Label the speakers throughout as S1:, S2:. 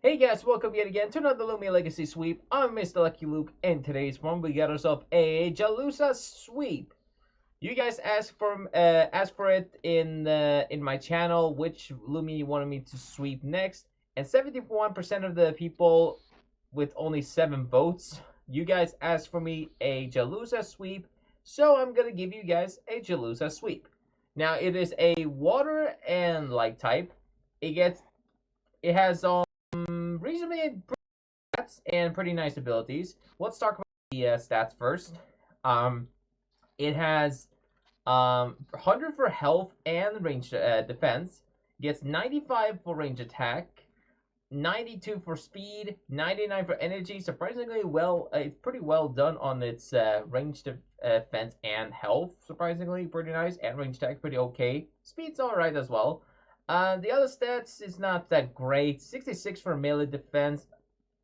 S1: Hey guys, welcome yet again to another Loomian Legacy Sweep. I'm Mr. Lucky Luke, and today's one we got ourselves a Jellusa Sweep. You guys asked for it in my channel, which Lumi you wanted me to sweep next, and 71% of the people with only 7 votes, you guys asked for me a Jellusa Sweep, so I'm gonna give you guys a Jellusa Sweep. Now it is a water and light type. It has reasonably stats and pretty nice abilities. Let's talk about the stats first. It has 100 for health and range defense. Gets 95 for range attack, 92 for speed, 99 for energy. Surprisingly well, it's pretty well done on its range defense and health. Surprisingly, pretty nice. And range attack, pretty okay. Speed's alright as well. The other stats is not that great. 66 for melee defense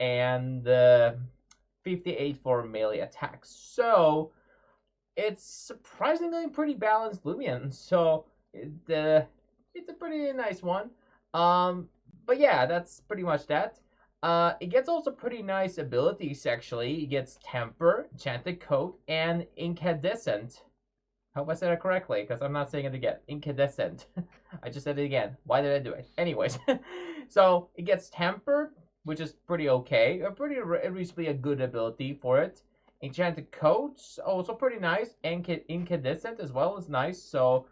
S1: and 58 for melee attacks. So it's surprisingly pretty balanced Loomian. So it's a pretty nice one. But yeah, that's pretty much that. It gets also pretty nice abilities actually. It gets Temper, Enchanted Coat, and Incandescent. Hope I said it correctly, because I'm not saying it again. Incandescent. I just said it again. Why did I do it? Anyways, so it gets Temper, which is pretty okay. Reasonably a good ability for it. Enchanted Coats, also pretty nice. And Incandescent as well is nice. So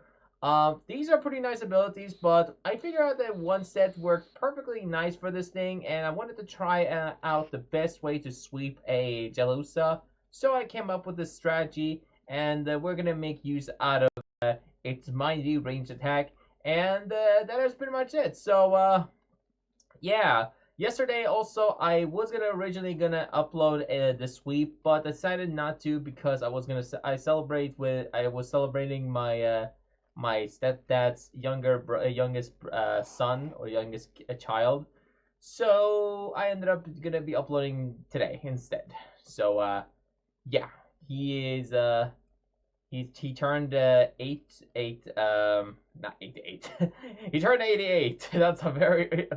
S1: these are pretty nice abilities, but I figured out that one set worked perfectly nice for this thing, and I wanted to try out the best way to sweep a Jellusa. So I came up with this strategy, and we're gonna make use out of its mighty range attack, and that is pretty much it. So yeah, yesterday also I was originally gonna upload the sweep, but decided not to because I was celebrating my my stepdad's youngest son or youngest child, so I ended up gonna be uploading today instead. So yeah, he is he turned not 88. He turned 88. That's a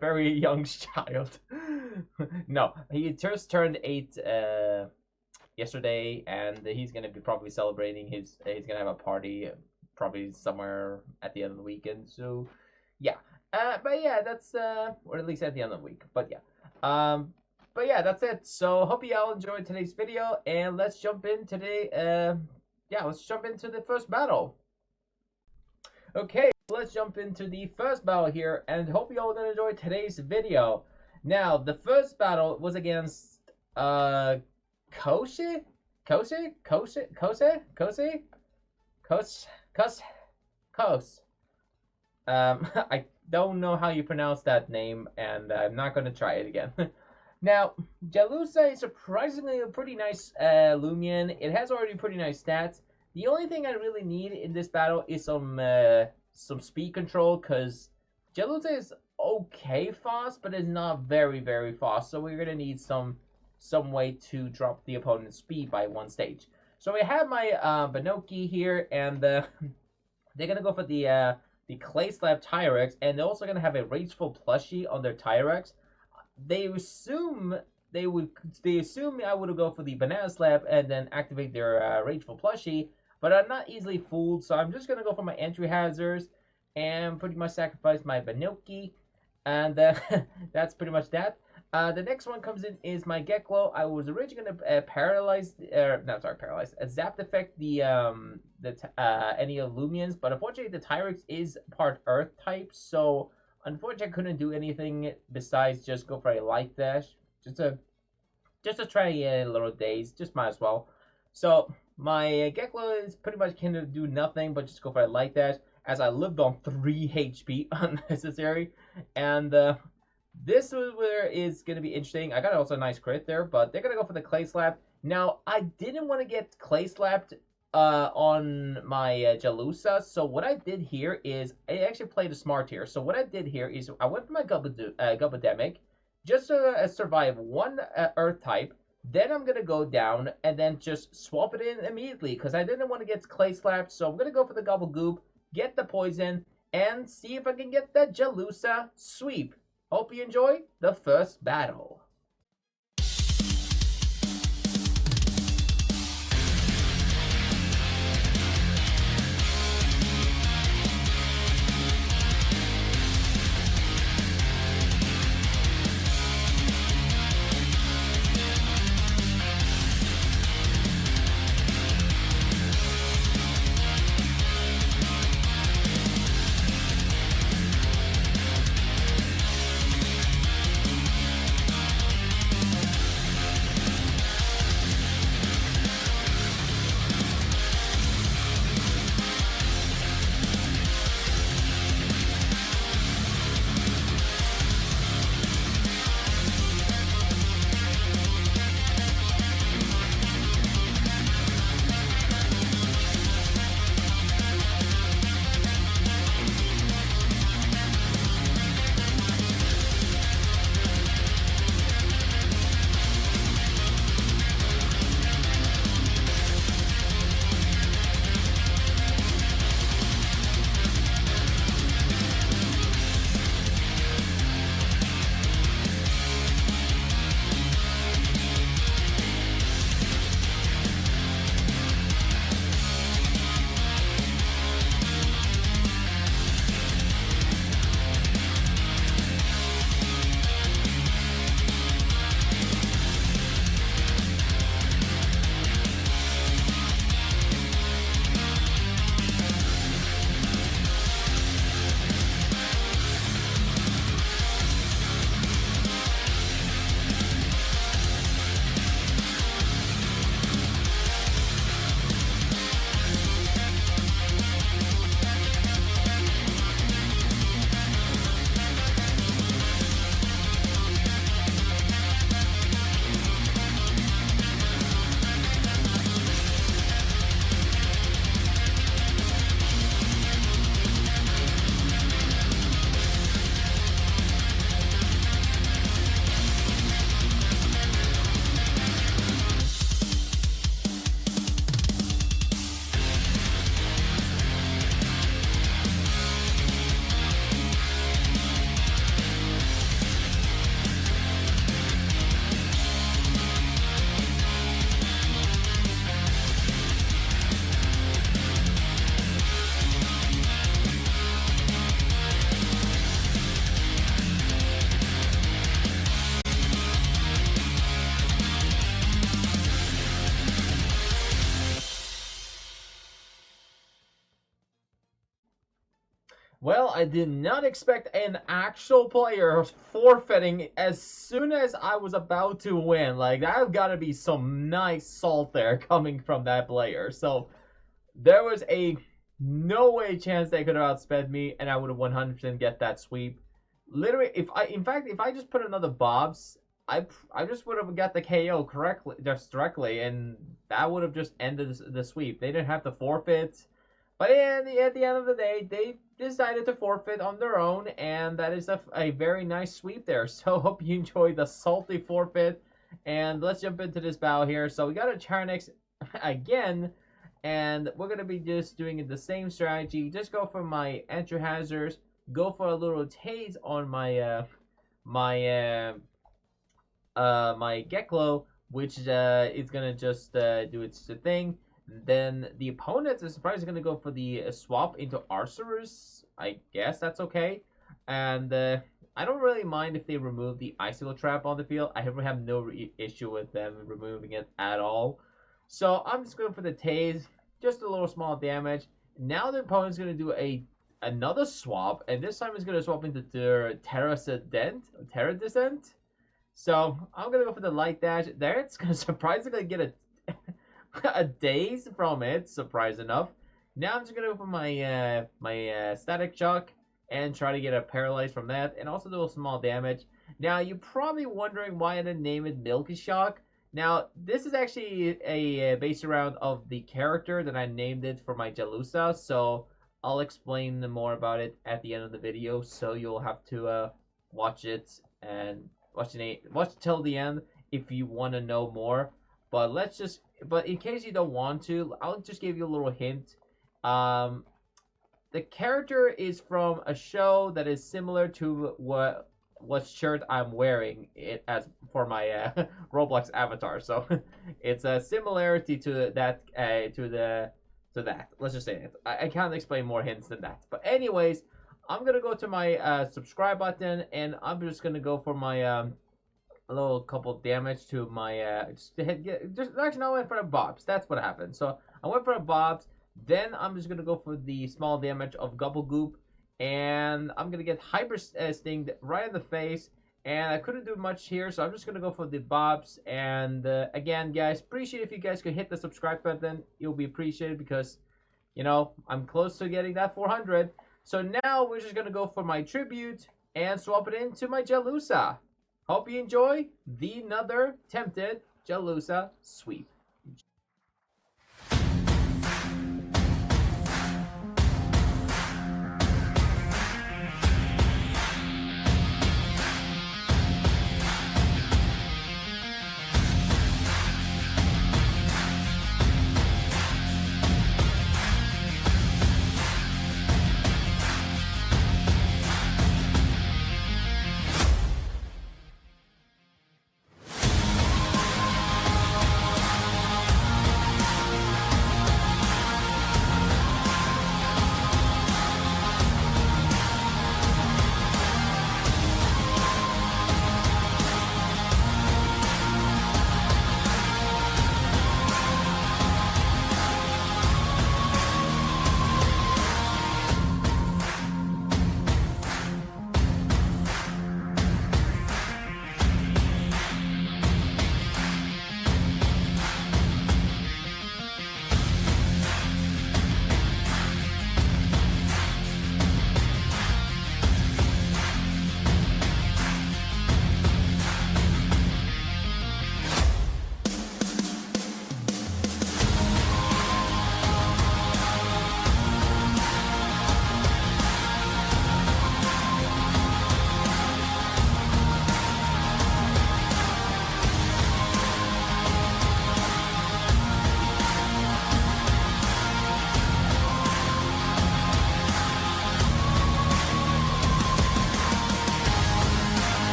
S1: very young child. No, he just turned 8 yesterday, and he's gonna be probably celebrating he's gonna have a party probably somewhere at the end of the weekend. So yeah. But yeah, that's or at least at the end of the week. But yeah. But yeah, that's it. So hope you all enjoyed today's video, and let's jump in today. Let's jump into the first battle. Okay, let's jump into the first battle here, and hope you all enjoy today's video. Now, the first battle was against Koshi, Koshi, Koshi, Koshi, Koshi, Kos, Kos, Kos. I don't know how you pronounce that name, and I'm not gonna try it again. Now, Jellusa is surprisingly a pretty nice Loomian. It has already pretty nice stats. The only thing I really need in this battle is some speed control, because Jellusa is okay fast, but it's not very, very fast. So we're gonna need some way to drop the opponent's speed by 1 stage. So I have my Banoki here, and they're gonna go for the Clay Slab Tyrex, and they're also gonna have a Rageful Plushie on their Tyrex. They assume I would go for the Banana Slab and then activate their Rageful Plushie, but I'm not easily fooled, so I'm just gonna go for my entry hazards and pretty much sacrifice my Banoki, and that's pretty much that. The next one comes in is my Geklo. I was originally gonna zap effect the any Loomians, but unfortunately the Tyrex is part Earth type, so unfortunately, I couldn't do anything besides just go for a light dash, just to try a little daze. Just might as well. So my Geklo is pretty much can do nothing but just go for a light dash, as I lived on 3 HP unnecessary, and this is where it's gonna be interesting. I got also a nice crit there, but they're gonna go for the Clay Slap. Now I didn't want to get Clay Slapped on my Jellusa. So what I did here is I actually played a smart here. So what I did here is I went for my Gubademic just to survive 1 Earth type. Then I'm gonna go down and then just swap it in immediately because I didn't want to get Clay Slapped. So I'm gonna go for the Gobble Goop, get the poison, and see if I can get that Jellusa sweep. Hope you enjoy the first battle. Well, I did not expect an actual player forfeiting as soon as I was about to win. Like, that gotta be some nice salt there coming from that player. So, there was a no way chance they could have outsped me, and I would have 100% get that sweep. Literally, if I just put another Bob's, I just would have got the KO directly, and that would have just ended the sweep. They didn't have to forfeit. But at the end of the day, they decided to forfeit on their own, and that is a very nice sweep there. So hope you enjoyed the salty forfeit, and let's jump into this battle here. So we got a Charnix again, and we're going to be just doing the same strategy. Just go for my entry hazards, go for a little tase on my my Geklo, which is going to just do its thing. Then the opponent is surprisingly going to go for the swap into Arcerus. I guess that's okay. And I don't really mind if they remove the Icicle Trap on the field. I have no issue with them removing it at all. So I'm just going for the Tase. Just a little small damage. Now the opponent's going to do another swap. And this time he's going to swap into their Terra Descent. So I'm going to go for the Light Dash. There it's going to surprisingly get a daze from it, surprise enough. Now I'm just gonna go for my static shock and try to get a paralyze from that, and also do a small damage. Now you're probably wondering why I didn't name it Milky Shock. Now this is actually a base around of the character that I named it for my Jellusa, so I'll explain more about it at the end of the video. So you'll have to watch it and watch till the end if you want to know more. But in case you don't want to, I'll just give you a little hint. The character is from a show that is similar to what shirt I'm wearing it as for my Roblox avatar. So it's a similarity to that to that. Let's just say it. I can't explain more hints than that. But anyways, I'm gonna go to my subscribe button, and I'm just gonna go for my a little couple damage to my just actually no, I went for the bobs. That's what happened. So I went for the bobs. Then I'm just gonna go for the small damage of Gobble Goop, and I'm gonna get hyper stinged right in the face. And I couldn't do much here, so I'm just gonna go for the bobs. And again, guys, appreciate if you guys could hit the subscribe button. You'll be appreciated because I'm close to getting that 400. So now we're just gonna go for my tribute and swap it into my Jellusa. Hope you enjoy the another tempted Jellusa sweep.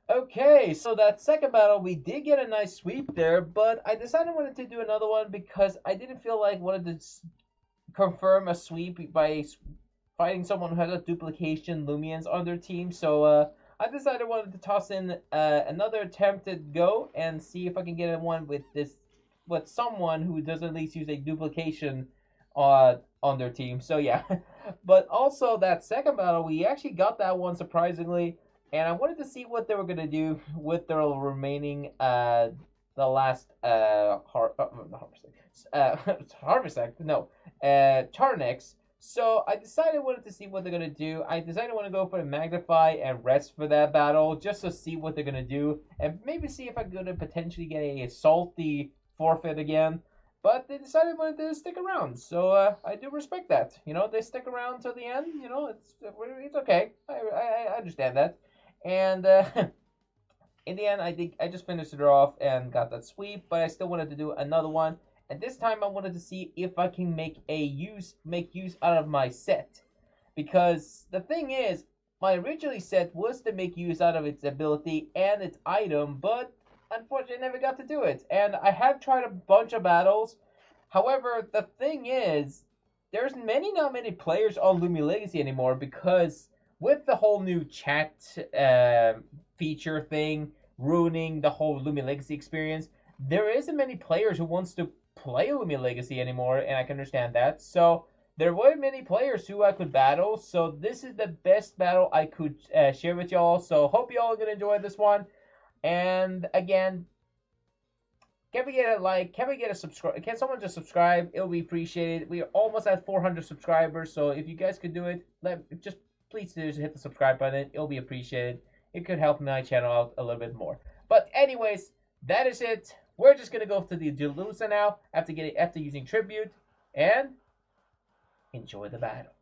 S1: Okay, so that second battle, we did get a nice sweep there, but I decided I wanted to do another one because I didn't feel like wanted to confirm a sweep by fighting someone who has a duplication Loomians on their team. So I decided I wanted to toss in another attempted go and see if I can get one with someone who does at least use a duplication on their team. So yeah, but also that second battle, we actually got that one surprisingly. And I wanted to see what they were going to do with their remaining, the last, Charnix. So I decided I wanted to see what they're going to do. I decided I want to go for the Magnify and Rest for that battle, just to see what they're going to do. And maybe see if I'm going to potentially get a salty forfeit again. But they decided they wanted to stick around. So I do respect that. They stick around till the end. It's okay. I understand that. And in the end, I think I just finished it off and got that sweep, but I still wanted to do another one. And this time I wanted to see if I can make use out of my set. Because the thing is, my originally set was to make use out of its ability and its item, but unfortunately I never got to do it. And I have tried a bunch of battles. However, the thing is, there's not many players on Loomian Legacy anymore because with the whole new chat feature thing ruining the whole Loomian Legacy experience, there isn't many players who wants to play Loomian Legacy anymore, and I can understand that. So there weren't many players who I could battle, so this is the best battle I could share with y'all. So hope y'all are gonna enjoy this one. And again, Can we get a like? Can we get a subscribe? Can someone just subscribe? It'll be appreciated. We are almost at 400 subscribers, so if you guys could do it, just please do just hit the subscribe button. It'll be appreciated. It could help my channel out a little bit more. But anyways, that is it. We're just gonna go to the Jellusa now after using tribute and enjoy the battle.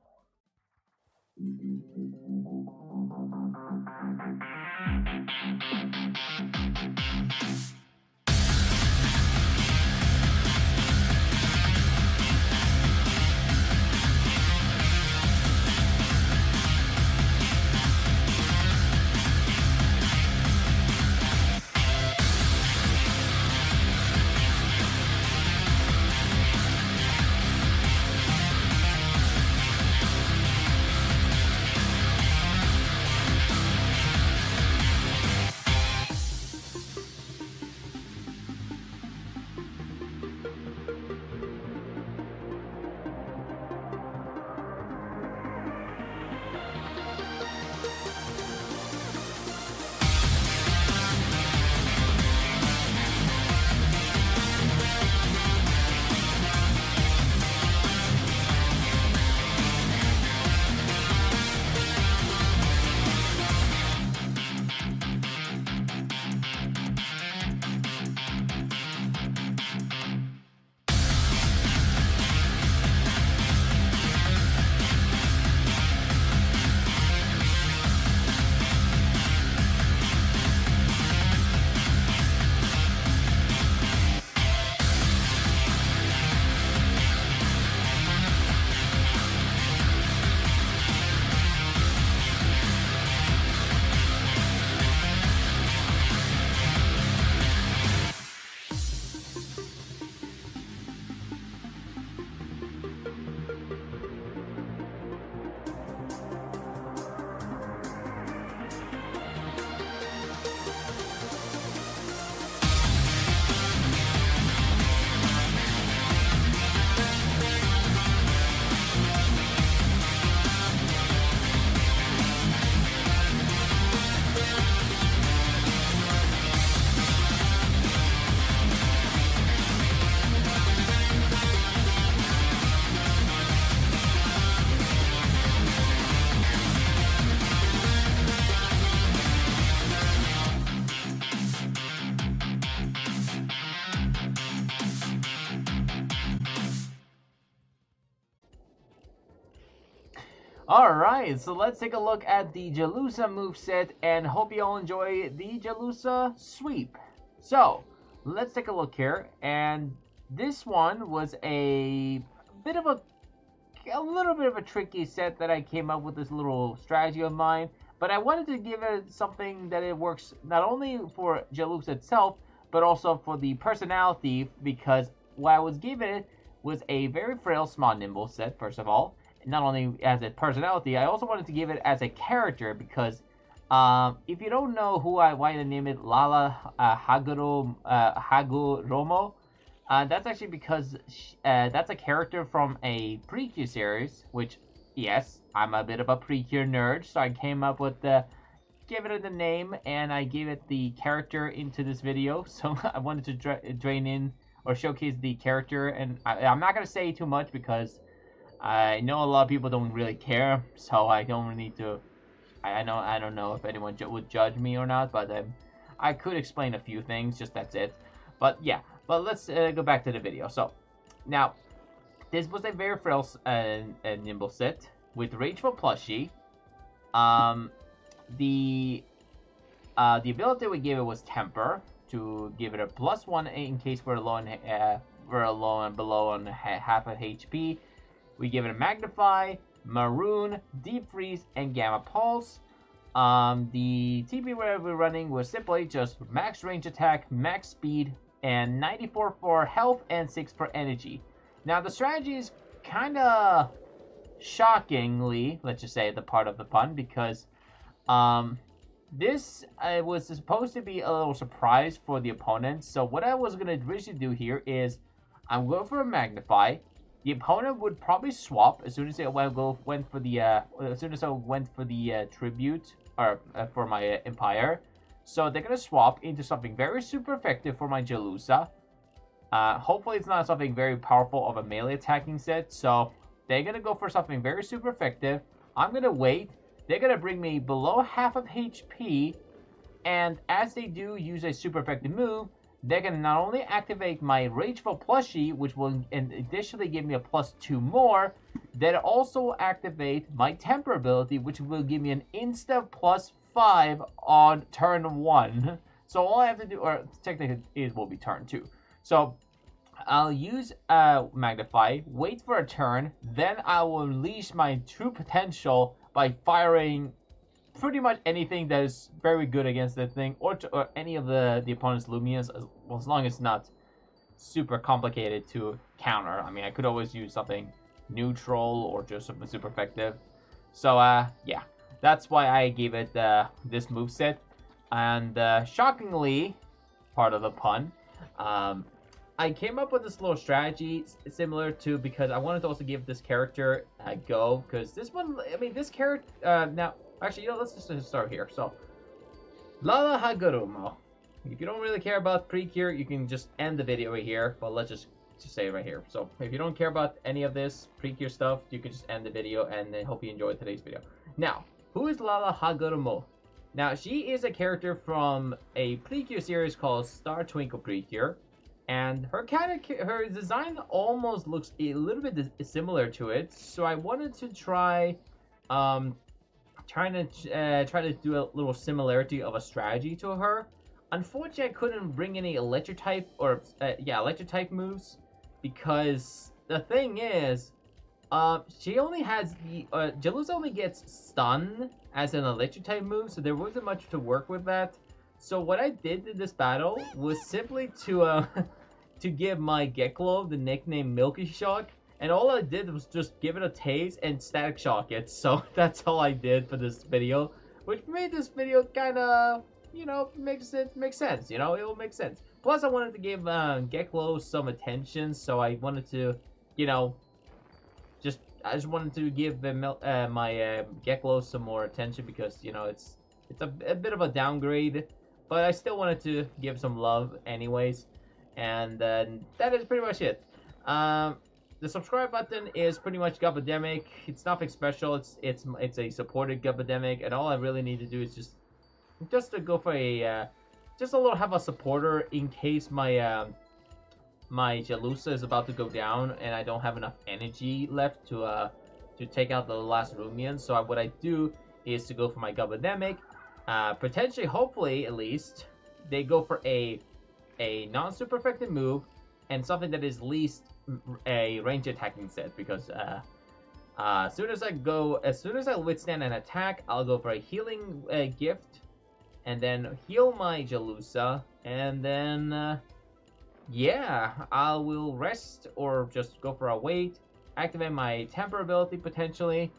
S1: Alright, so let's take a look at the Jellusa moveset and hope you all enjoy the Jellusa sweep. So, let's take a look here, and this one was a little bit of a tricky set that I came up with, this little strategy of mine, but I wanted to give it something that it works not only for Jellusa itself, but also for the personality, because what I was given it was a very frail, small, nimble set, first of all. Not only as a personality, I also wanted to give it as a character because if you don't know why I name it Lala Hagoromo, that's actually because that's a character from a Precure series, which, yes, I'm a bit of a Precure nerd, so I came up with gave it the name, and I gave it the character into this video, so I wanted to drain in or showcase the character, and I'm not going to say too much because I know a lot of people don't really care, so I don't really need to. I don't know if anyone would judge me or not, but I could explain a few things. Just that's it. But yeah, but let's go back to the video. So now, this was a very frail nimble set with Rageful Plushie. The ability we gave it was Temper to give it a +1 in case we're low and below on half of HP. We give it a Magnify, Maroon, Deep Freeze, and Gamma Pulse. The TP we're running was simply just max range attack, max speed, and 94 for health and 6 for energy. Now the strategy is kind of shockingly, let's just say the part of the pun, because this was supposed to be a little surprise for the opponent. So what I was going to originally do here is I'm going for a Magnify. The opponent would probably swap as soon as it went for the tribute or for my Empire. So they're gonna swap into something very super effective for my Jellusa. Hopefully it's not something very powerful of a melee attacking set, so they're going to go for something very super effective. I'm going to wait. They're going to bring me below half of HP, and as they do use a super effective move, they're going to not only activate my Rageful plushie, which will additionally give me a +2 more, they'll also activate my Temper ability, which will give me an insta +5 on turn 1. So all I have to do, or technically it will be turn 2. So I'll use Magnify, wait for a turn, then I will unleash my true potential by firing pretty much anything that is very good against that thing, or any of the opponent's Loomians, as long as it's not super complicated to counter. I mean, I could always use something neutral or just something super effective. So yeah, that's why I gave it this moveset. And shockingly, part of the pun, I came up with this little strategy similar to, because I wanted to also give this character a go, because this one, I mean, this character, now, actually, you know, let's just start here. So, Lala Hagoromo. If you don't really care about Precure, you can just end the video right here, but let's just say it right here. So, if you don't care about any of this Precure stuff, you can just end the video, and then hope you enjoyed today's video. Now, who is Lala Hagoromo? Now, she is a character from a Precure series called Star Twinkle Precure. And her design almost looks a little bit similar to it, so I wanted to try try to do a little similarity of a strategy to her. Unfortunately, I couldn't bring any electric type or electric type moves, because the thing is, she only has the Jellusa only gets stun as an electric type move, so there wasn't much to work with that. So what I did in this battle was simply to give my Geklo the nickname Milky Shock, and all I did was just give it a taste and static shock it. So that's all I did for this video, which made this video kind of, you know, makes sense. You know, it will make sense. Plus, I wanted to give Geklo some attention, so I wanted to, you know, I just wanted to give my Geklo some more attention, because, you know, it's a bit of a downgrade. But I still wanted to give some love anyways. And that is pretty much it. The subscribe button is pretty much Gubademic. It's nothing special. It's a supported Gubademic, and all I really need to do is just to go for a just a little have a supporter in case my my Jellusa is about to go down and I don't have enough energy left to take out the last Loomian. So what I do is to go for my Gubademic. Potentially, hopefully, at least, they go for a non-super effective move and something that is least a range attacking set, because as soon as I withstand an attack, I'll go for a healing gift and then heal my Jellusa, and then yeah, I will rest or just go for a wait, activate my Temper ability potentially,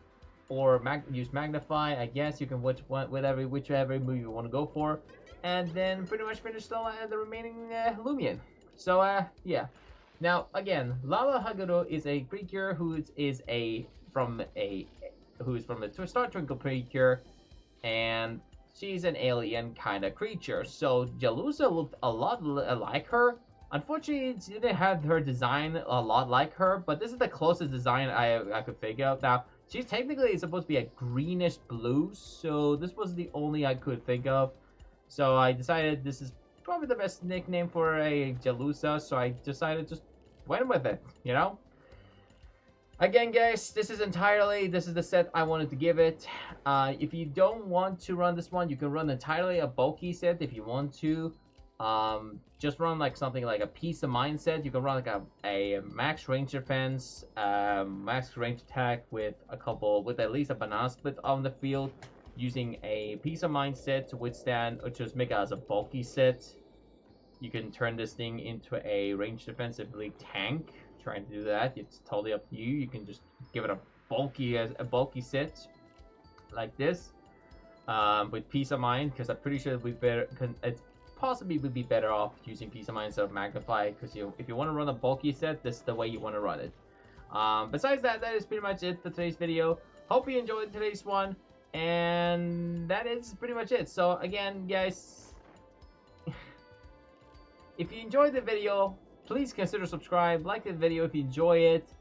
S1: or use Magnify. I guess you can whichever move you want to go for, and then pretty much finish the remaining Loomian. So yeah. Now again, Lala Hagoro is a Precure who is from the Star Twinkle Precure, and she's an alien kind of creature. So Jellusa looked a lot like her. Unfortunately, she didn't have her design a lot like her, but this is the closest design I could figure out. Now, she's technically supposed to be a greenish blue, so this was the only I could think of. So I decided this is probably the best nickname for a Jellusa, so I decided just went with it, you know? Again, guys, this is the set I wanted to give it. If you don't want to run this one, you can run entirely a bulky set if you want to. Just run like something like a Peace of Mind set. You can run like a max range defense, max range attack with at least a banana split on the field, using a Peace of Mind set to withstand, or just make it as a bulky set. You can turn this thing into a range defensively tank. Trying to do that, it's totally up to you. You can just give it a bulky set like this, with Peace of Mind, because I'm pretty sure it possibly would be better off using Peace of Mind instead of Magnify, because if you want to run a bulky set, this is the way you want to run it. Besides that is pretty much it for today's video. Hope you enjoyed today's one, and that is pretty much it. So again, guys, if you enjoyed the video, please consider subscribe, like the video if you enjoy it.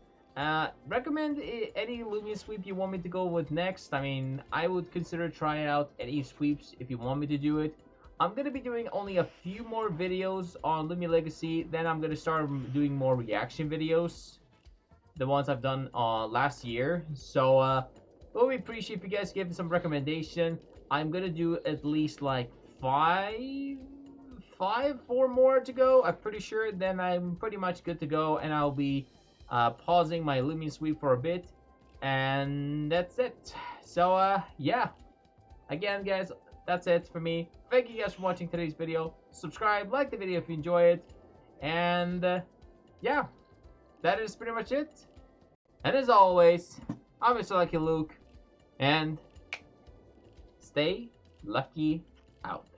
S1: Recommend any Loomian sweep you want me to go with next. I mean, I would consider trying out any sweeps if you want me to do it. I'm going to be doing only a few more videos on Loomian Legacy, then I'm going to start doing more reaction videos. The ones I've done last year. So, we appreciate if you guys give some recommendation. I'm going to do at least like 4 more to go. I'm pretty sure then I'm pretty much good to go, and I'll be pausing my Loomian sweep for a bit, and that's it. So yeah, again guys, that's it for me. Thank you guys for watching today's video. Subscribe, like the video if you enjoy it, and yeah, that is pretty much it. And as always, I'm Mr. Lucky Luke, and stay lucky out.